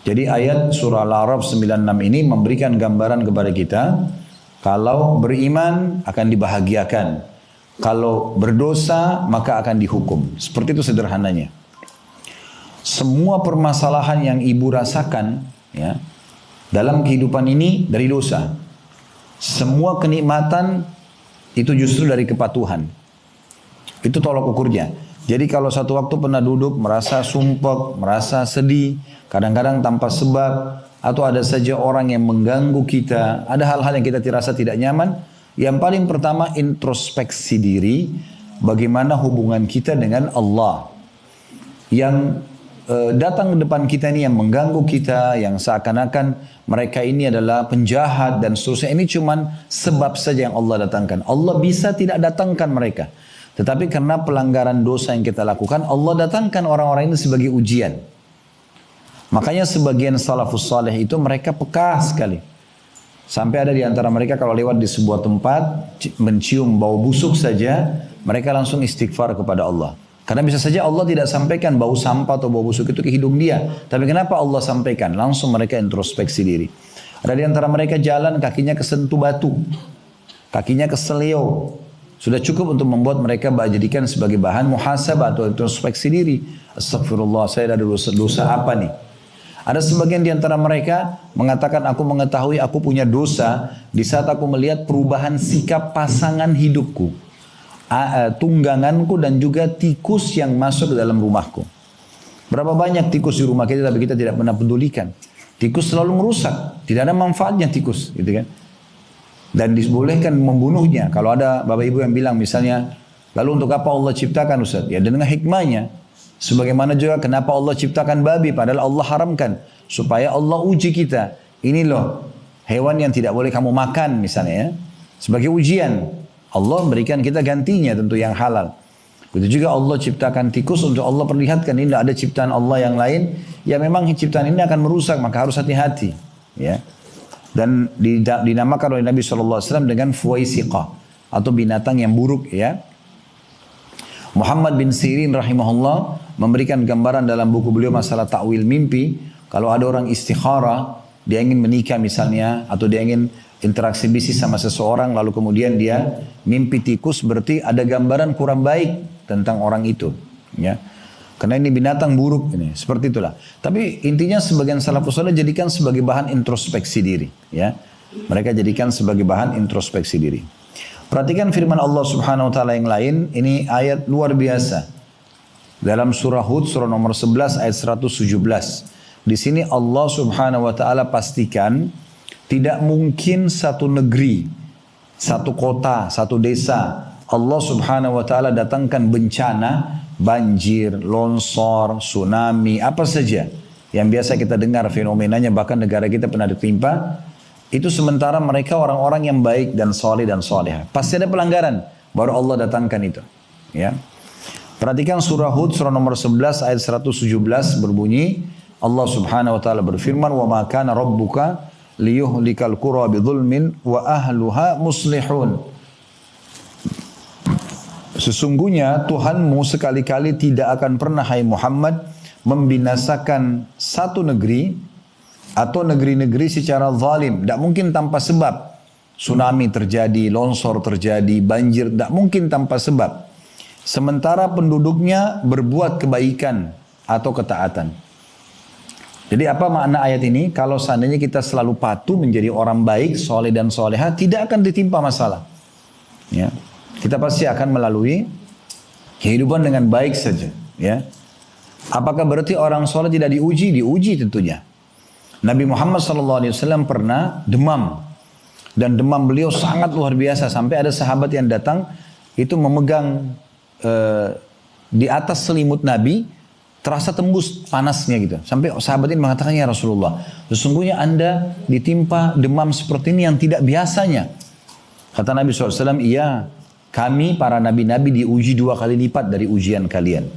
Jadi ayat surah Al-A'raf 96 ini memberikan gambaran kepada kita, kalau beriman akan dibahagiakan, kalau berdosa maka akan dihukum. Seperti itu sederhananya. Semua permasalahan yang ibu rasakan ya, dalam kehidupan ini dari dosa. Semua kenikmatan itu justru dari kepatuhan. Itu tolak ukurnya. Jadi kalau satu waktu pernah duduk merasa sumpek, merasa sedih, kadang-kadang tanpa sebab, atau ada saja orang yang mengganggu kita, ada hal-hal yang kita dirasa tidak nyaman, yang paling pertama introspeksi diri, bagaimana hubungan kita dengan Allah. Yang datang ke depan kita ini yang mengganggu kita, yang seakan-akan mereka ini adalah penjahat dan seterusnya, ini cuman sebab saja yang Allah datangkan. Allah bisa tidak datangkan mereka. Tetapi karena pelanggaran dosa yang kita lakukan, Allah datangkan orang-orang ini sebagai ujian. Makanya sebagian salafus saleh itu mereka peka sekali. Sampai ada di antara mereka kalau lewat di sebuah tempat, mencium bau busuk saja, mereka langsung istighfar kepada Allah. Karena bisa saja Allah tidak sampaikan bau sampah atau bau busuk itu ke hidung dia. Tapi kenapa Allah sampaikan? Langsung mereka introspeksi diri. Ada di antara mereka jalan kakinya kesentuh batu. Kakinya keselio. Sudah cukup untuk membuat mereka jadikan sebagai bahan muhasabah atau introspeksi diri. Astagfirullah, saya ada dosa apa nih? Ada sebagian di antara mereka mengatakan, aku mengetahui aku punya dosa di saat aku melihat perubahan sikap pasangan hidupku, tungganganku dan juga tikus yang masuk ke dalam rumahku. Berapa banyak tikus di rumah kita tapi kita tidak pernah pedulikan. Tikus selalu merusak, tidak ada manfaatnya tikus, gitu kan? Dan dibolehkan membunuhnya. Kalau ada bapak ibu yang bilang misalnya, lalu untuk apa Allah ciptakan Ustaz? Ya dengan hikmahnya. Sebagaimana juga kenapa Allah ciptakan babi padahal Allah haramkan. Supaya Allah uji kita. Ini loh hewan yang tidak boleh kamu makan misalnya ya. Sebagai ujian. Allah berikan kita gantinya tentu yang halal. Begitu juga Allah ciptakan tikus untuk Allah perlihatkan ini ada ciptaan Allah yang lain. Ya memang ciptaan ini akan merusak maka harus hati-hati. Ya. Dan dinamakan oleh Nabi SAW dengan fuwaisiqah atau binatang yang buruk ya. Muhammad bin Sirin rahimahullah memberikan gambaran dalam buku beliau masalah ta'wil mimpi. Kalau ada orang istikharah, dia ingin menikah misalnya, atau dia ingin interaksi bisnis sama seseorang, lalu kemudian dia mimpi tikus, berarti ada gambaran kurang baik tentang orang itu ya. Karena ini binatang buruk ini, seperti itulah. Tapi intinya sebagian salafus saleh jadikan sebagai bahan introspeksi diri, ya. Mereka jadikan sebagai bahan introspeksi diri. Perhatikan firman Allah Subhanahu wa taala yang lain, ini ayat luar biasa. Dalam surah Hud surah nomor 11 ayat 117. Di sini Allah Subhanahu wa taala pastikan tidak mungkin satu negeri, satu kota, satu desa Allah Subhanahu wa taala datangkan bencana, banjir, longsor, tsunami, apa saja yang biasa kita dengar fenomenanya, bahkan negara kita pernah ditimpa, itu sementara mereka orang-orang yang baik dan soleh dan soleha. Pasti ada pelanggaran, baru Allah datangkan itu. Ya. Perhatikan surah Hud surah nomor 11 ayat 117 berbunyi, Allah Subhanahu wa taala berfirman, "Wa ma kana rabbuka liyuhlikal qura bidzulmin wa ahluha muslihun." Sesungguhnya Tuhanmu sekali-kali tidak akan pernah, hai Muhammad, membinasakan satu negeri atau negeri-negeri secara zalim. Tidak mungkin tanpa sebab. Tsunami terjadi, longsor terjadi, banjir, tidak mungkin tanpa sebab. Sementara penduduknya berbuat kebaikan atau ketaatan. Jadi apa makna ayat ini? Kalau seandainya kita selalu patuh menjadi orang baik, soleh dan soleha, tidak akan ditimpa masalah. Ya. Kita pasti akan melalui kehidupan dengan baik saja. Ya. Apakah berarti orang soleh tidak diuji? Diuji tentunya. Nabi Muhammad SAW pernah demam. Dan demam beliau sangat luar biasa. Sampai ada sahabat yang datang, itu memegang di atas selimut Nabi, terasa tembus panasnya gitu. Sampai sahabat ini mengatakan, ya Rasulullah, sesungguhnya anda ditimpa demam seperti ini yang tidak biasanya. Kata Nabi SAW, iya, kami para nabi-nabi diuji 2 kali lipat dari ujian kalian.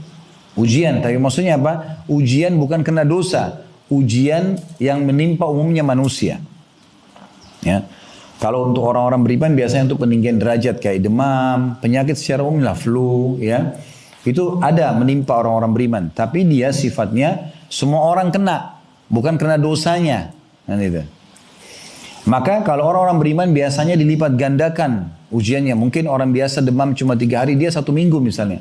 Ujian, tapi maksudnya apa? Ujian bukan kena dosa. Ujian yang menimpa umumnya manusia. Ya. Kalau untuk orang-orang beriman biasanya untuk peninggian derajat kayak demam, penyakit secara umum lah flu, ya. Itu ada menimpa orang-orang beriman. Tapi dia sifatnya semua orang kena. bukan karena dosanya. Kan itu. Maka kalau orang-orang beriman biasanya dilipat gandakan ujiannya. Mungkin orang biasa demam cuma 3 hari, dia 1 minggu misalnya.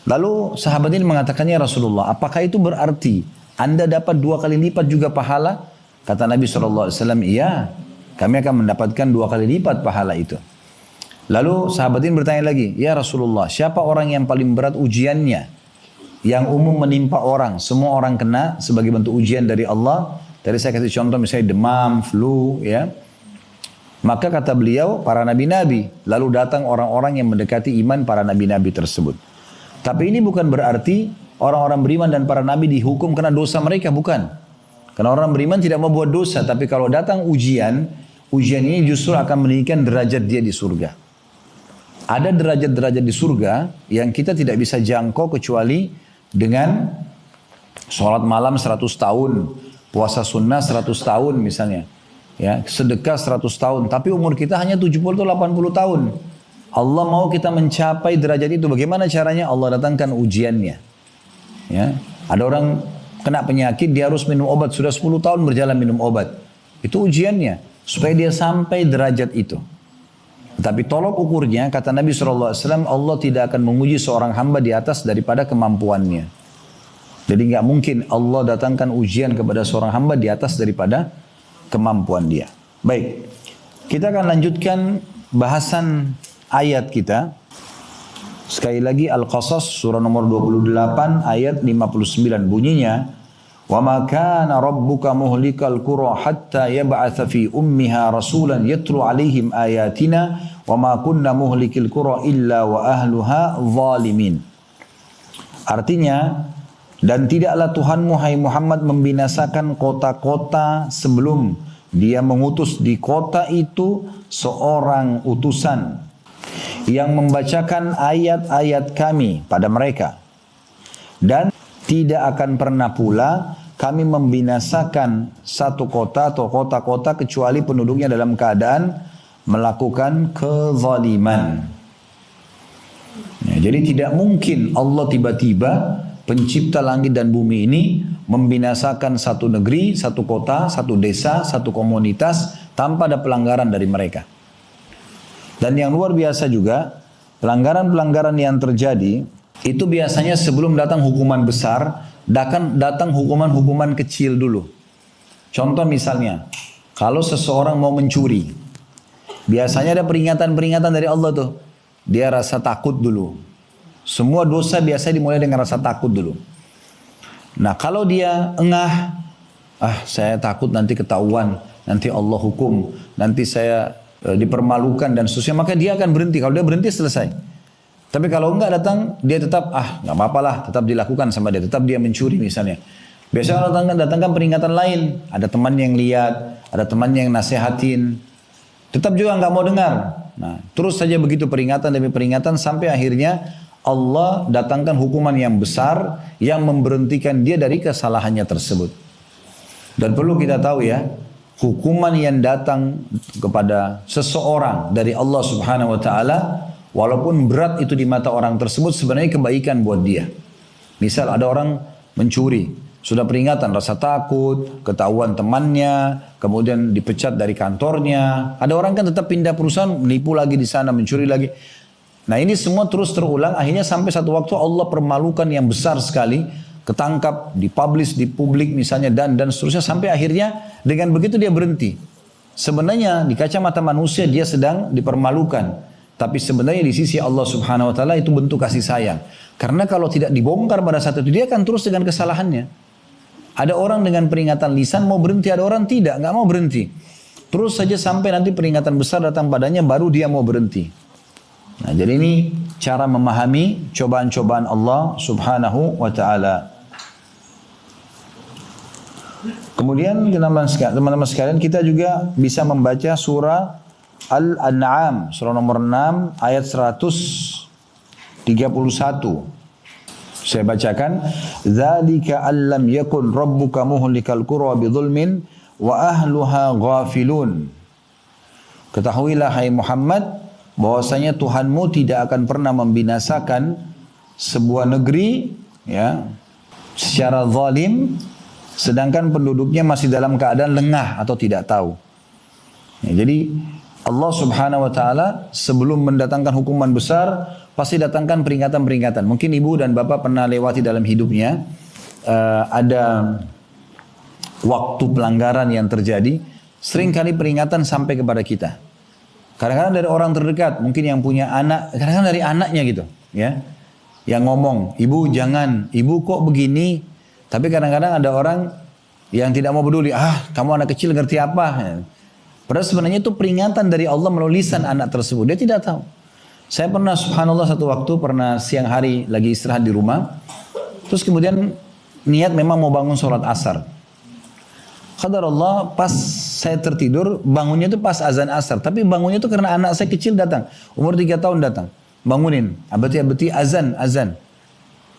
Lalu sahabat ini mengatakannya, Rasulullah, apakah itu berarti Anda dapat 2 kali lipat juga pahala? Kata Nabi SAW, iya, kami akan mendapatkan 2 kali lipat pahala itu. Lalu sahabat ini bertanya lagi, ya Rasulullah, siapa orang yang paling berat ujiannya? Yang umum menimpa orang, semua orang kena sebagai bentuk ujian dari Allah. Tadi saya kasih contoh misalnya demam, flu, ya. Maka kata beliau, para nabi-nabi. Lalu datang orang-orang yang mendekati iman para nabi-nabi tersebut. Tapi ini bukan berarti orang-orang beriman dan para nabi dihukum karena dosa mereka, bukan. Karena orang beriman tidak mau buat dosa, tapi kalau datang ujian ini justru akan meninggikan derajat dia di surga. Ada derajat-derajat di surga yang kita tidak bisa jangkau kecuali dengan sholat malam 100 tahun, puasa sunnah 100 tahun misalnya. Ya, sedekah 100 tahun, tapi umur kita hanya 70 atau 80 tahun. Allah mau kita mencapai derajat itu. Bagaimana caranya? Allah datangkan ujiannya. Ya, ada orang kena penyakit, dia harus minum obat, sudah 10 tahun berjalan minum obat. Itu ujiannya, supaya dia sampai derajat itu. Tapi tolok ukurnya, kata Nabi SAW, Allah tidak akan menguji seorang hamba di atas daripada kemampuannya. Jadi nggak mungkin Allah datangkan ujian kepada seorang hamba di atas daripada kemampuan dia. Baik, kita akan lanjutkan bahasan ayat kita. Sekali lagi Al-Qasas surah nomor 28 ayat 59 bunyinya, وَمَا كَانَ رَبُّكَ مُهْلِكَ الْقُرَى حَتَّى يَبْعَثَ فِي أُمِّهَا رَسُولًا يَتْلُو عَلَيْهِمْ آيَاتِنَا وَمَا كُنَّا مُهْلِكِ الْقُرَى إِلَّا وَأَهْلُهَا ظَالِمِينَ. Artinya, dan tidaklah Tuhanmu hai Muhammad membinasakan kota-kota sebelum dia mengutus di kota itu seorang utusan yang membacakan ayat-ayat kami pada mereka. Dan tidak akan pernah pula kami membinasakan satu kota atau kota-kota kecuali penduduknya dalam keadaan melakukan kezaliman. Ya, jadi tidak mungkin Allah tiba-tiba pencipta langit dan bumi ini membinasakan satu negeri, satu kota, satu desa, satu komunitas tanpa ada pelanggaran dari mereka. Dan yang luar biasa juga, pelanggaran-pelanggaran yang terjadi itu biasanya sebelum datang hukuman besar, datang hukuman-hukuman kecil dulu. Contoh misalnya, kalau seseorang mau mencuri, biasanya ada peringatan-peringatan dari Allah tuh. Dia rasa takut dulu. Semua dosa biasanya dimulai dengan rasa takut dulu. Nah kalau dia engah, saya takut nanti ketahuan, nanti Allah hukum, nanti saya dipermalukan dan seterusnya, maka dia akan berhenti. Kalau dia berhenti selesai. Tapi kalau enggak datang, dia tetap, enggak apa-apa lah, tetap dilakukan sama dia, tetap dia mencuri misalnya. Biasanya datangkan peringatan lain, ada teman yang lihat, ada teman yang nasehatin, tetap juga enggak mau dengar. Nah, terus saja begitu peringatan demi peringatan sampai akhirnya Allah datangkan hukuman yang besar yang memberhentikan dia dari kesalahannya tersebut. Dan perlu kita tahu ya, hukuman yang datang kepada seseorang dari Allah Subhanahu wa taala, walaupun berat itu di mata orang tersebut, sebenarnya kebaikan buat dia. Misal ada orang mencuri, sudah peringatan, rasa takut, ketahuan temannya, kemudian dipecat dari kantornya. Ada orang kan tetap pindah perusahaan, menipu lagi di sana, mencuri lagi. Nah ini semua terus terulang, akhirnya sampai satu waktu Allah permalukan yang besar sekali, ketangkap, dipublish di publik misalnya, dan seterusnya, sampai akhirnya dengan begitu dia berhenti. Sebenarnya di kacamata manusia dia sedang dipermalukan. Tapi sebenarnya di sisi Allah Subhanahu wa taala itu bentuk kasih sayang. Karena kalau tidak dibongkar pada saat itu, dia akan terus dengan kesalahannya. Ada orang dengan peringatan lisan mau berhenti, ada orang tidak, nggak mau berhenti. Terus saja sampai nanti peringatan besar datang padanya, baru dia mau berhenti. Nah, jadi ini cara memahami cobaan-cobaan Allah Subhanahu wa taala. Kemudian teman-teman sekalian, kita juga bisa membaca surah Al-An'am, surah nomor 6 ayat 131. Saya bacakan, "Dzalika allam yakun rabbuka muhlikal qura bidzulmin wa ahluha ghafilun." Ketahuilah hai Muhammad, bahwasanya Tuhanmu tidak akan pernah membinasakan sebuah negeri ya secara zalim sedangkan penduduknya masih dalam keadaan lengah atau tidak tahu. Ya, jadi Allah Subhanahu wa taala sebelum mendatangkan hukuman besar pasti datangkan peringatan-peringatan. Mungkin ibu dan bapak pernah lewati dalam hidupnya ada waktu pelanggaran yang terjadi, seringkali peringatan sampai kepada kita. Kadang-kadang dari orang terdekat, mungkin yang punya anak, kadang-kadang dari anaknya gitu, ya. Yang ngomong, "Ibu jangan, ibu kok begini?" Tapi kadang-kadang ada orang yang tidak mau peduli, kamu anak kecil ngerti apa? Padahal sebenarnya itu peringatan dari Allah melalui lisan anak tersebut. Dia tidak tahu. Saya pernah, subhanallah, satu waktu pernah siang hari lagi istirahat di rumah. Terus kemudian niat memang mau bangun sholat asar. Qadarullah pas saya tertidur, bangunnya itu pas azan asar. Tapi bangunnya itu karena anak saya kecil datang. Umur 3 tahun datang. Bangunin. Abati azan.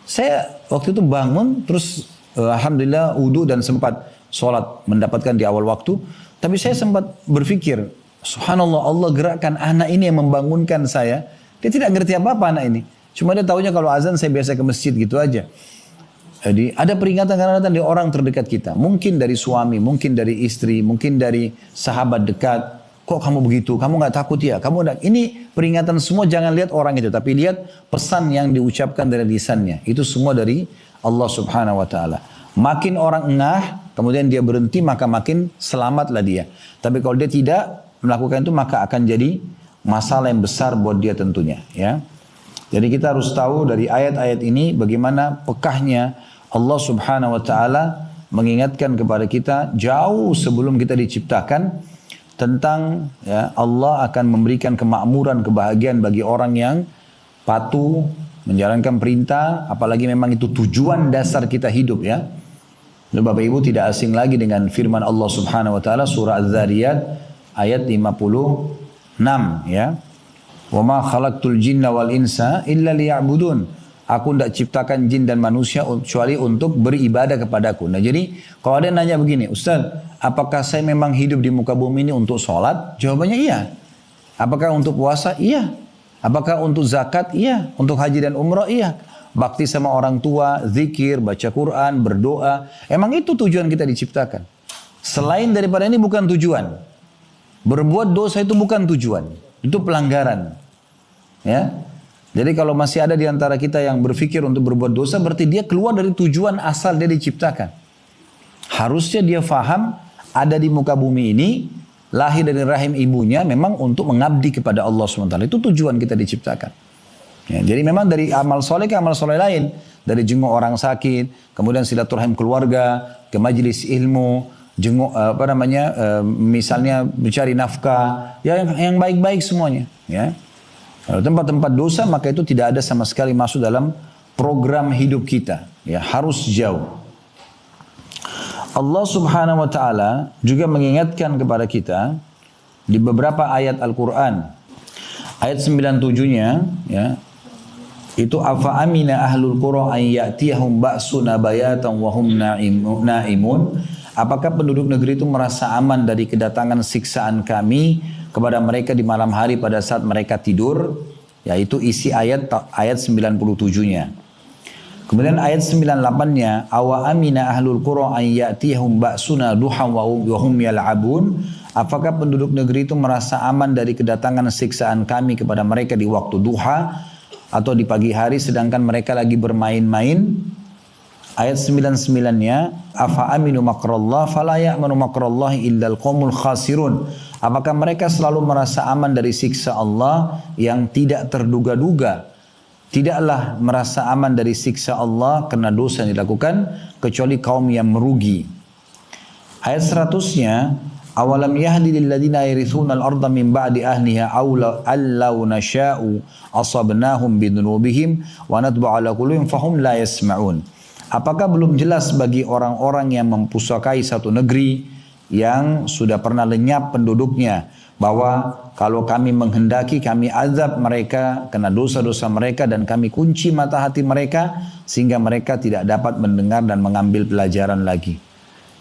Saya waktu itu bangun, terus alhamdulillah wudu dan sempat sholat mendapatkan di awal waktu. Tapi saya sempat berpikir, subhanallah, Allah gerakkan anak ini yang membangunkan saya. Dia tidak ngerti apa-apa anak ini. Cuma dia taunya kalau azan saya biasa ke masjid gitu aja. Jadi ada peringatan dari orang terdekat kita. Mungkin dari suami, mungkin dari istri, mungkin dari sahabat dekat. Kok kamu begitu? Kamu nggak takut ya? Ini peringatan semua, jangan lihat orang itu. Tapi lihat pesan yang diucapkan dari lisannya. Itu semua dari Allah Subhanahu wa ta'ala. Makin orang engah, kemudian dia berhenti, maka makin selamatlah dia. Tapi kalau dia tidak melakukan itu, maka akan jadi masalah yang besar buat dia tentunya. Ya. Jadi kita harus tahu dari ayat-ayat ini bagaimana pekahnya Allah Subhanahu wa ta'ala mengingatkan kepada kita jauh sebelum kita diciptakan tentang ya, Allah akan memberikan kemakmuran, kebahagiaan bagi orang yang patuh, menjalankan perintah, apalagi memang itu tujuan dasar kita hidup ya. Lalu Bapak Ibu tidak asing lagi dengan firman Allah Subhanahu wa ta'ala surah Az-Zariyat ayat 56 ya. Wa ma khalaqtul jinna wal insa illa liya'budun. Aku tidak ciptakan jin dan manusia kecuali untuk beribadah kepadaku. Nah jadi kalau ada yang nanya begini, Ustaz, apakah saya memang hidup di muka bumi ini untuk sholat? Jawabannya iya. Apakah untuk puasa? Iya. Apakah untuk zakat? Iya. Untuk haji dan umrah? Iya. Bakti sama orang tua, zikir, baca Quran, berdoa. Emang itu tujuan kita diciptakan. Selain daripada ini bukan tujuan. Berbuat dosa itu bukan tujuan. Itu pelanggaran. Ya. Jadi kalau masih ada di antara kita yang berpikir untuk berbuat dosa, berarti dia keluar dari tujuan asal dia diciptakan. Harusnya dia faham ada di muka bumi ini, lahir dari rahim ibunya memang untuk mengabdi kepada Allah SWT. Itu tujuan kita diciptakan. Ya, jadi memang dari amal soleh ke amal soleh lain. Dari jenguk orang sakit, kemudian silaturahim keluarga, ke majelis ilmu, jenguk misalnya mencari nafkah, ya yang baik-baik semuanya. Ya. Kalau tempat-tempat dosa maka itu tidak ada sama sekali masuk dalam program hidup kita. Ya, harus jauh. Allah Subhanahu wa ta'ala juga mengingatkan kepada kita di beberapa ayat Al-Quran. Ayat 97-nya ya, itu afa amina ahlul qura an ya'tiyahum ba'suna bayatan wa hum na'imun. Apakah penduduk negeri itu merasa aman dari kedatangan siksaan kami kepada mereka di malam hari pada saat mereka tidur? Yaitu isi ayat 97-nya. Kemudian ayat 98-nya, awa amina ahlul qura an ya'tiyahum ba'suna duhan wa hum yal'abun. Apakah penduduk negeri itu merasa aman dari kedatangan siksaan kami kepada mereka di waktu duha atau di pagi hari sedangkan mereka lagi bermain-main? Ayat 99-nya, afa aminu makrallah fala ya'manu makrallahi illal qaumul khasirun. Apakah mereka selalu merasa aman dari siksa Allah yang tidak terduga-duga? Tidaklah merasa aman dari siksa Allah karena dosa yang dilakukan kecuali kaum yang merugi. Ayat 100-nya, awalam yahdi lilladzina yarithuna al-ardha min ba'di ahliha allau nasha'u asabnahum bidunubihim wa natbu'u ala qulubihim fahum la yasma'un. Apakah belum jelas bagi orang-orang yang mempusakai satu negeri yang sudah pernah lenyap penduduknya bahwa kalau kami menghendaki kami azab mereka karena dosa-dosa mereka dan kami kunci mata hati mereka sehingga mereka tidak dapat mendengar dan mengambil pelajaran lagi.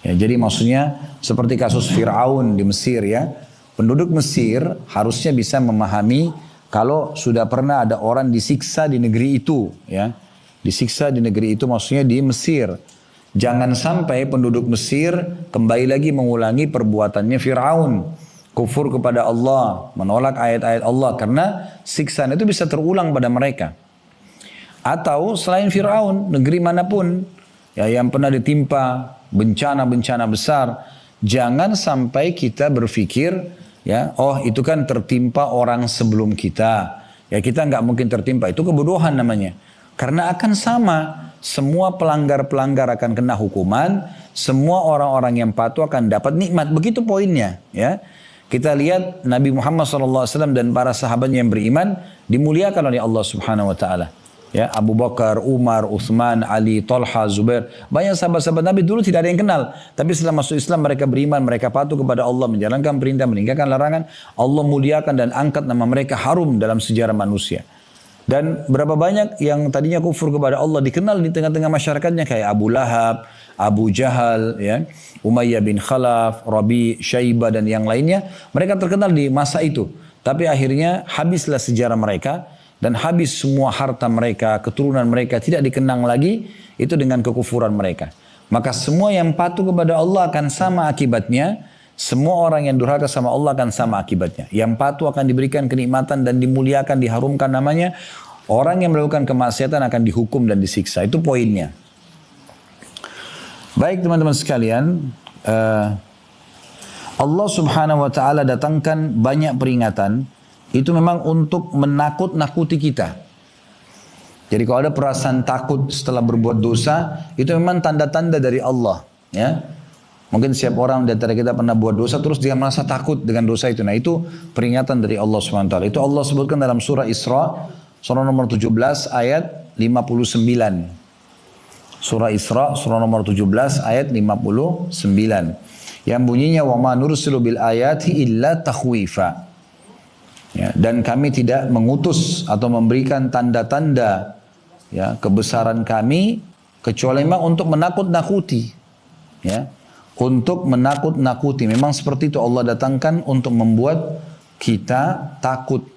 Ya, jadi maksudnya seperti kasus Fir'aun di Mesir ya. Penduduk Mesir harusnya bisa memahami kalau sudah pernah ada orang disiksa di negeri itu ya. Disiksa di negeri itu maksudnya di Mesir. Jangan sampai penduduk Mesir kembali lagi mengulangi perbuatannya Fir'aun. Kufur kepada Allah, menolak ayat-ayat Allah. Karena siksaan itu bisa terulang pada mereka. Atau selain Fir'aun, negeri manapun ya, yang pernah ditimpa bencana-bencana besar, jangan sampai kita berpikir, ya, oh itu kan tertimpa orang sebelum kita, ya kita nggak mungkin tertimpa, itu kebodohan namanya. Karena akan sama, semua pelanggar-pelanggar akan kena hukuman, semua orang-orang yang patuh akan dapat nikmat, begitu poinnya. Ya, kita lihat Nabi Muhammad SAW dan para sahabatnya yang beriman dimuliakan oleh Allah Subhanahu Wa Taala. Ya, Abu Bakar, Umar, Uthman, Ali, Talha, Zubair. Banyak sahabat-sahabat Nabi dulu tidak ada yang kenal. Tapi setelah masuk Islam mereka beriman, mereka patuh kepada Allah, menjalankan perintah, meninggalkan larangan. Allah muliakan dan angkat nama mereka harum dalam sejarah manusia. Dan berapa banyak yang tadinya kufur kepada Allah dikenal di tengah-tengah masyarakatnya kayak Abu Lahab, Abu Jahal, ya, Umayyah bin Khalaf, Rabi, Syaibah dan yang lainnya. Mereka terkenal di masa itu. Tapi akhirnya habislah sejarah mereka. Dan habis semua harta mereka, keturunan mereka tidak dikenang lagi, itu dengan kekufuran mereka. Maka semua yang patuh kepada Allah akan sama akibatnya, semua orang yang durhaka sama Allah akan sama akibatnya. Yang patuh akan diberikan kenikmatan dan dimuliakan, diharumkan namanya. Orang yang melakukan kemaksiatan akan dihukum dan disiksa, itu poinnya. Baik teman-teman sekalian, Allah Subhanahu Wa Taala datangkan banyak peringatan. Itu memang untuk menakut-nakuti kita. Jadi kalau ada perasaan takut setelah berbuat dosa, itu memang tanda-tanda dari Allah. Ya, mungkin setiap orang di antara kita pernah buat dosa, terus dia merasa takut dengan dosa itu. Nah itu peringatan dari Allah SWT. Itu Allah sebutkan dalam surah Isra, surah nomor 17 ayat 59. Surah Isra, surah nomor 17 ayat 59. Yang bunyinya, وَمَا نُرْسِلُ بِالْآيَاتِ إِلَّا تَخْوِيفًا. Ya, dan kami tidak mengutus atau memberikan tanda-tanda ya, kebesaran kami kecuali memang untuk menakut-nakuti. Ya, untuk menakut-nakuti. Memang seperti itu Allah datangkan untuk membuat kita takut.